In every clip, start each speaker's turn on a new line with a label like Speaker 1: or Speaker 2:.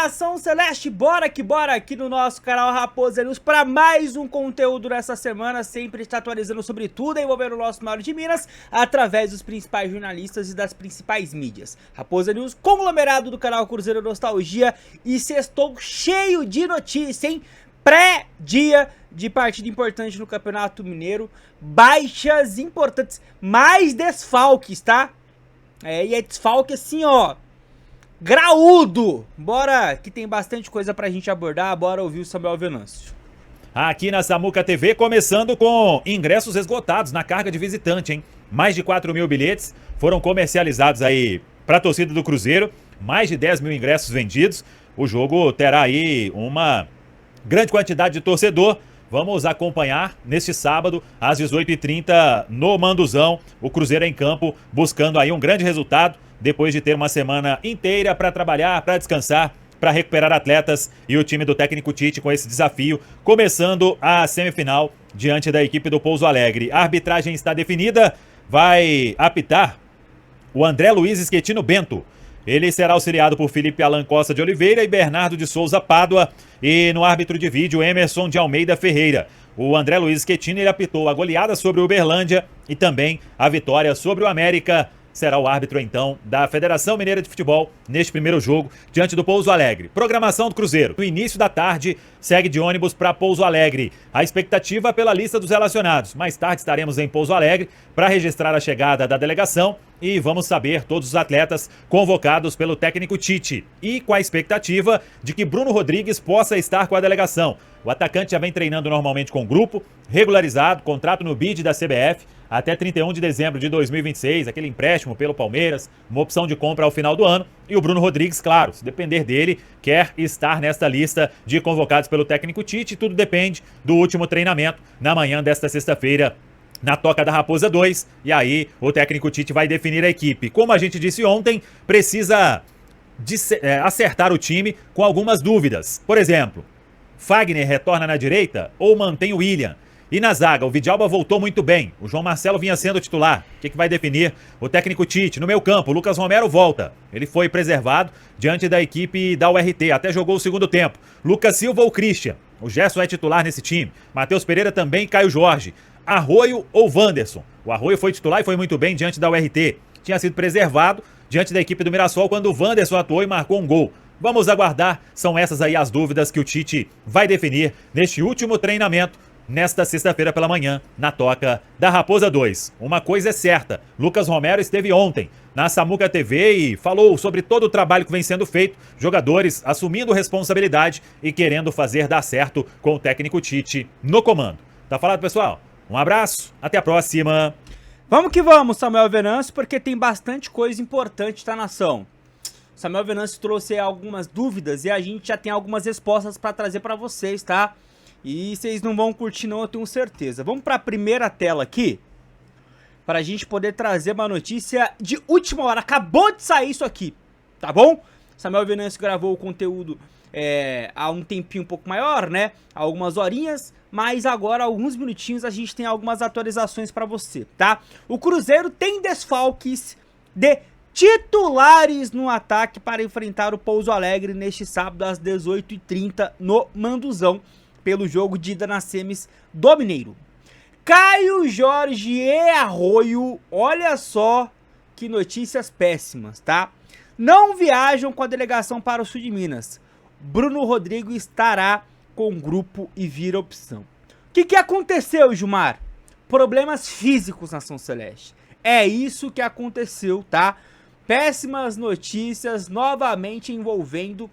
Speaker 1: Nação Celeste, bora que bora aqui no nosso canal Raposa News para mais um conteúdo nessa semana, sempre está atualizando sobre tudo envolvendo o nosso norte de Minas, através dos principais jornalistas e das principais mídias. Raposa News, conglomerado do canal Cruzeiro Nostalgia, e sextou cheio de notícia, hein? Pré-dia de partida importante no Campeonato Mineiro, baixas importantes, mais desfalques, tá? E é desfalque assim, ó, graúdo. Bora, que tem bastante coisa pra gente abordar, bora ouvir o Samuel Venâncio.
Speaker 2: Aqui na Samuca TV, começando com ingressos esgotados na carga de visitante, hein? Mais de 4 mil bilhetes foram comercializados aí pra torcida do Cruzeiro, mais de 10 mil ingressos vendidos. O jogo terá aí uma grande quantidade de torcedor. Vamos acompanhar neste sábado, às 18h30, no Manduzão, o Cruzeiro em campo, buscando aí um grande resultado, depois de ter uma semana inteira para trabalhar, para descansar, para recuperar atletas, e o time do técnico Tite com esse desafio, começando a semifinal diante da equipe do Pouso Alegre. A arbitragem está definida, vai apitar o André Luiz Schettino Bento. Ele será auxiliado por Felipe Alan Costa de Oliveira e Bernardo de Souza Pádua, e no árbitro de vídeo Emerson de Almeida Ferreira. O André Luiz Schettino, ele apitou a goleada sobre o Uberlândia e também a vitória sobre o América. Será o árbitro, então, da Federação Mineira de Futebol neste primeiro jogo diante do Pouso Alegre. Programação do Cruzeiro. No início da tarde, segue de ônibus para Pouso Alegre. A expectativa pela lista dos relacionados. Mais tarde estaremos em Pouso Alegre para registrar a chegada da delegação e vamos saber todos os atletas convocados pelo técnico Tite. E com a expectativa de que Bruno Rodrigues possa estar com a delegação. O atacante já vem treinando normalmente com o grupo, regularizado, contrato no BID da CBF, até 31 de dezembro de 2026, aquele empréstimo pelo Palmeiras, uma opção de compra ao final do ano. E o Bruno Rodrigues, claro, se depender dele, quer estar nesta lista de convocados pelo técnico Tite. Tudo depende do último treinamento na manhã desta sexta-feira, na Toca da Raposa 2, e aí o técnico Tite vai definir a equipe. Como a gente disse ontem, precisa acertar o time com algumas dúvidas. Por exemplo, Fagner retorna na direita ou mantém o William? E na zaga, o Vidalba voltou muito bem. O João Marcelo vinha sendo titular. O que vai definir o técnico Tite? No meio campo, o Lucas Romero volta. Ele foi preservado diante da equipe da URT. Até jogou o segundo tempo. Lucas Silva ou Christian? O Gerson é titular nesse time. Matheus Pereira também, Caio Jorge. Arroio ou Wanderson? O Arroio foi titular e foi muito bem diante da URT. Tinha sido preservado diante da equipe do Mirassol quando o Wanderson atuou e marcou um gol. Vamos aguardar. São essas aí as dúvidas que o Tite vai definir neste último treinamento, nesta sexta-feira pela manhã, na Toca da Raposa 2. Uma coisa é certa, Lucas Romero esteve ontem na Samuca TV e falou sobre todo o trabalho que vem sendo feito, jogadores assumindo responsabilidade e querendo fazer dar certo com o técnico Tite no comando. Tá falado, pessoal? Um abraço, até a próxima.
Speaker 1: Vamos que vamos, Samuel Venâncio, porque tem bastante coisa importante, tá, nação? Samuel Venâncio trouxe algumas dúvidas e a gente já tem algumas respostas para trazer para vocês, tá? E vocês não vão curtir não, eu tenho certeza. Vamos para a primeira tela aqui, para a gente poder trazer uma notícia de última hora. Acabou de sair isso aqui, tá bom? Samuel Venâncio gravou o conteúdo há um tempinho um pouco maior, né? Há algumas horinhas, mas agora, alguns minutinhos, a gente tem algumas atualizações para você, tá? O Cruzeiro tem desfalques de titulares no ataque para enfrentar o Pouso Alegre neste sábado às 18h30 no Manduzão, pelo jogo de ida nas semis do Mineiro. Caio Jorge e Arroio, olha só que notícias péssimas, tá? Não viajam com a delegação para o sul de Minas. Bruno Rodrigues estará com o grupo e vira opção. O que aconteceu, Gilmar? Problemas físicos na Nação Celeste. É isso que aconteceu, tá? Péssimas notícias novamente envolvendo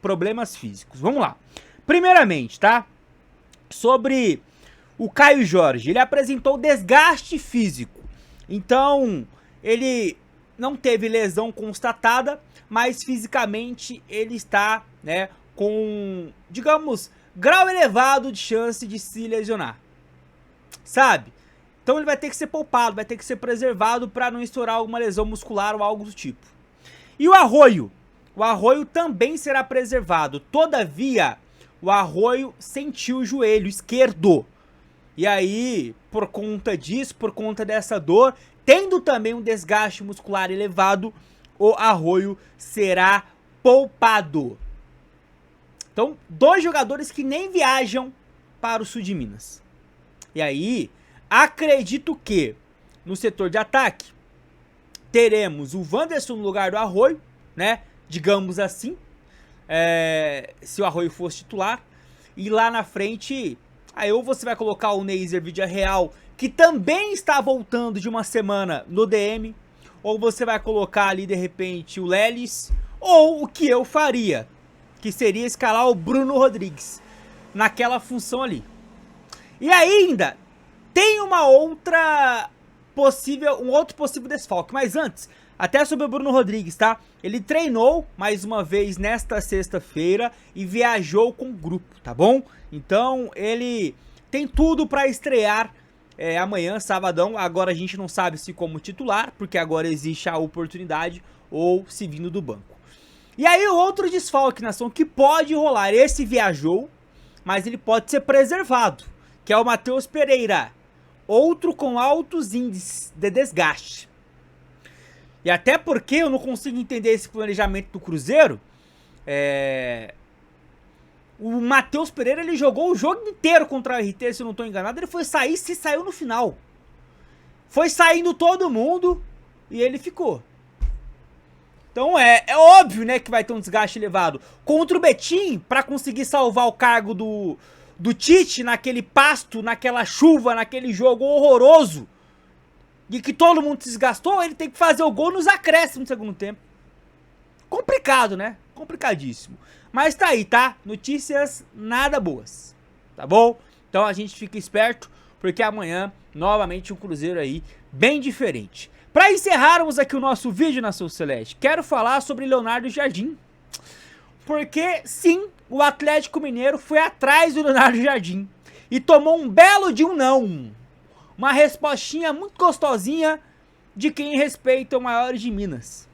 Speaker 1: problemas físicos. Vamos lá. Primeiramente, tá? Sobre o Caio Jorge, ele apresentou desgaste físico. Então, ele não teve lesão constatada, mas fisicamente ele está, né, com, digamos, grau elevado de chance de se lesionar. Sabe? Então ele vai ter que ser poupado, vai ter que ser preservado para não estourar alguma lesão muscular ou algo do tipo. E o Arroio? O Arroio também será preservado. Todavia, o Arroio sentiu o joelho esquerdo. E aí, por conta disso, por conta dessa dor, tendo também um desgaste muscular elevado, o Arroio será poupado. Então, 2 jogadores que nem viajam para o sul de Minas. E aí, acredito que no setor de ataque teremos o Wanderson no lugar do Arroio, né? Digamos assim, se o Arroio fosse titular. E lá na frente, aí ou você vai colocar o Neiser Villarreal, que também está voltando de uma semana no DM, ou você vai colocar ali de repente o Lelis, ou o que eu faria, que seria escalar o Bruno Rodrigues naquela função ali. E ainda tem um outro possível desfalque, mas antes, até sobre o Bruno Rodrigues, tá? Ele treinou mais uma vez nesta sexta-feira e viajou com o grupo, tá bom? Então ele tem tudo para estrear amanhã, sabadão. Agora a gente não sabe se como titular, porque agora existe a oportunidade, ou se vindo do banco. E aí o outro desfalque, nação, que pode rolar, esse viajou, mas ele pode ser preservado, que é o Matheus Pereira, outro com altos índices de desgaste. E até porque eu não consigo entender esse planejamento do Cruzeiro. O Matheus Pereira, ele jogou o jogo inteiro contra o RT, se eu não estou enganado. Ele foi sair, se saiu no final. Foi saindo todo mundo e ele ficou. Então é óbvio, né, que vai ter um desgaste elevado. Contra o Betim, para conseguir salvar o cargo do Tite naquele pasto, naquela chuva, naquele jogo horroroso, e que todo mundo se desgastou, ele tem que fazer o gol nos acréscimos no segundo tempo. Complicado, né? Complicadíssimo. Mas tá aí, tá? Notícias nada boas, tá bom? Então a gente fica esperto, porque amanhã, novamente, um Cruzeiro aí bem diferente. Pra encerrarmos aqui o nosso vídeo, Nação Celeste, quero falar sobre Leonardo Jardim. Porque, sim, o Atlético Mineiro foi atrás do Leonardo Jardim e tomou um belo de um não. Uma respostinha muito gostosinha de quem respeita o maior de Minas.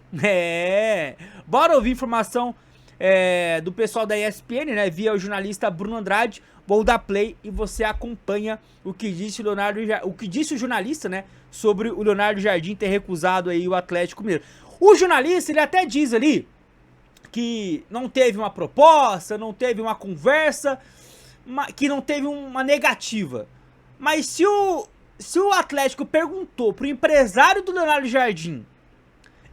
Speaker 1: Bora ouvir informação do pessoal da ESPN, né? Via o jornalista Bruno Andrade. Vou dar play e você acompanha o que disse o jornalista, né? Sobre o Leonardo Jardim ter recusado aí o Atlético Mineiro. O jornalista, ele até diz ali que não teve uma proposta, não teve uma conversa, que não teve uma negativa. Mas se o Atlético perguntou pro empresário do Leonardo Jardim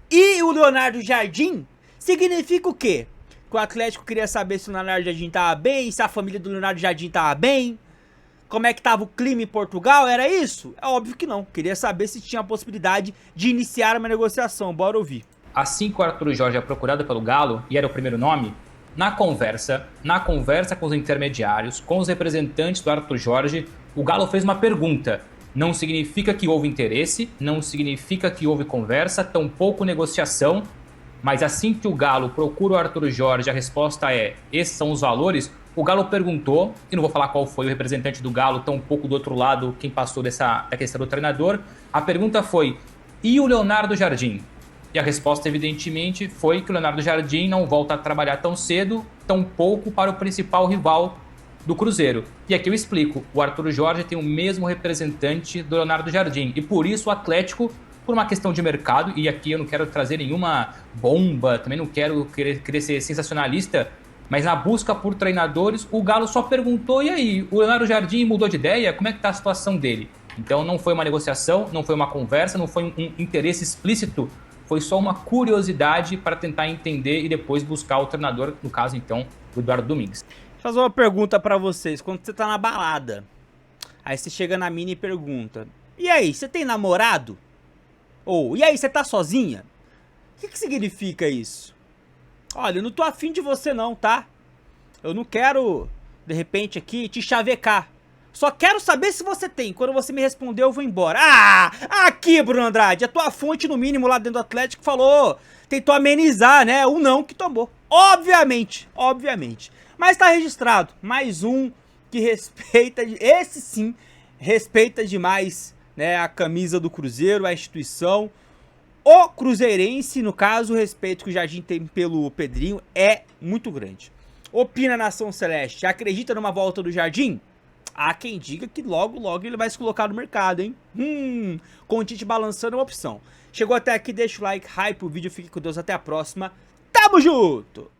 Speaker 1: e o Leonardo Jardim, significa o quê? Que o Atlético queria saber se o Leonardo Jardim tava bem, se a família do Leonardo Jardim tava bem, como é que tava o clima em Portugal, era isso? É óbvio que não, queria saber se tinha a possibilidade de iniciar uma negociação, bora ouvir.
Speaker 3: Assim que o Arthur Jorge é procurado pelo Galo, e era o primeiro nome, na conversa com os intermediários, com os representantes do Arthur Jorge, o Galo fez uma pergunta. Não significa que houve interesse, não significa que houve conversa, tampouco negociação, mas assim que o Galo procura o Arthur Jorge, a resposta é: esses são os valores. O Galo perguntou, e não vou falar qual foi o representante do Galo, tampouco do outro lado quem passou da questão do treinador. A pergunta foi: e o Leonardo Jardim? E a resposta, evidentemente, foi que o Leonardo Jardim não volta a trabalhar tão cedo, tampouco para o principal rival do Cruzeiro. E aqui eu explico, o Arthur Jorge tem o mesmo representante do Leonardo Jardim, e por isso o Atlético, por uma questão de mercado, e aqui eu não quero trazer nenhuma bomba, também não quero querer ser sensacionalista, mas na busca por treinadores, o Galo só perguntou: e aí, o Leonardo Jardim mudou de ideia? Como é que está a situação dele? Então não foi uma negociação, não foi uma conversa, não foi um interesse explícito, foi só uma curiosidade para tentar entender e depois buscar o treinador, no caso então, o Eduardo Domingues.
Speaker 1: Fazer uma pergunta pra vocês. Quando você tá na balada, aí você chega na mina e pergunta: e aí, você tem namorado? Ou, e aí, você tá sozinha? O que significa isso? Olha, eu não tô afim de você não, tá? Eu não quero, de repente aqui, te chavecar. Só quero saber se você tem. Quando você me responder, eu vou embora. Ah, aqui, Bruno Andrade, a tua fonte, no mínimo, lá dentro do Atlético, falou, tentou amenizar, né, o não que tomou. Obviamente. Mas tá registrado, mais um que respeita, esse sim, respeita demais, né, a camisa do Cruzeiro, a instituição. O cruzeirense, no caso, o respeito que o Jardim tem pelo Pedrinho é muito grande. Opina, Nação Celeste, acredita numa volta do Jardim? Há quem diga que logo ele vai se colocar no mercado, hein? Com o Tite balançando é uma opção. Chegou até aqui, deixa o like, hype o vídeo, fique com Deus, até a próxima. Tamo junto!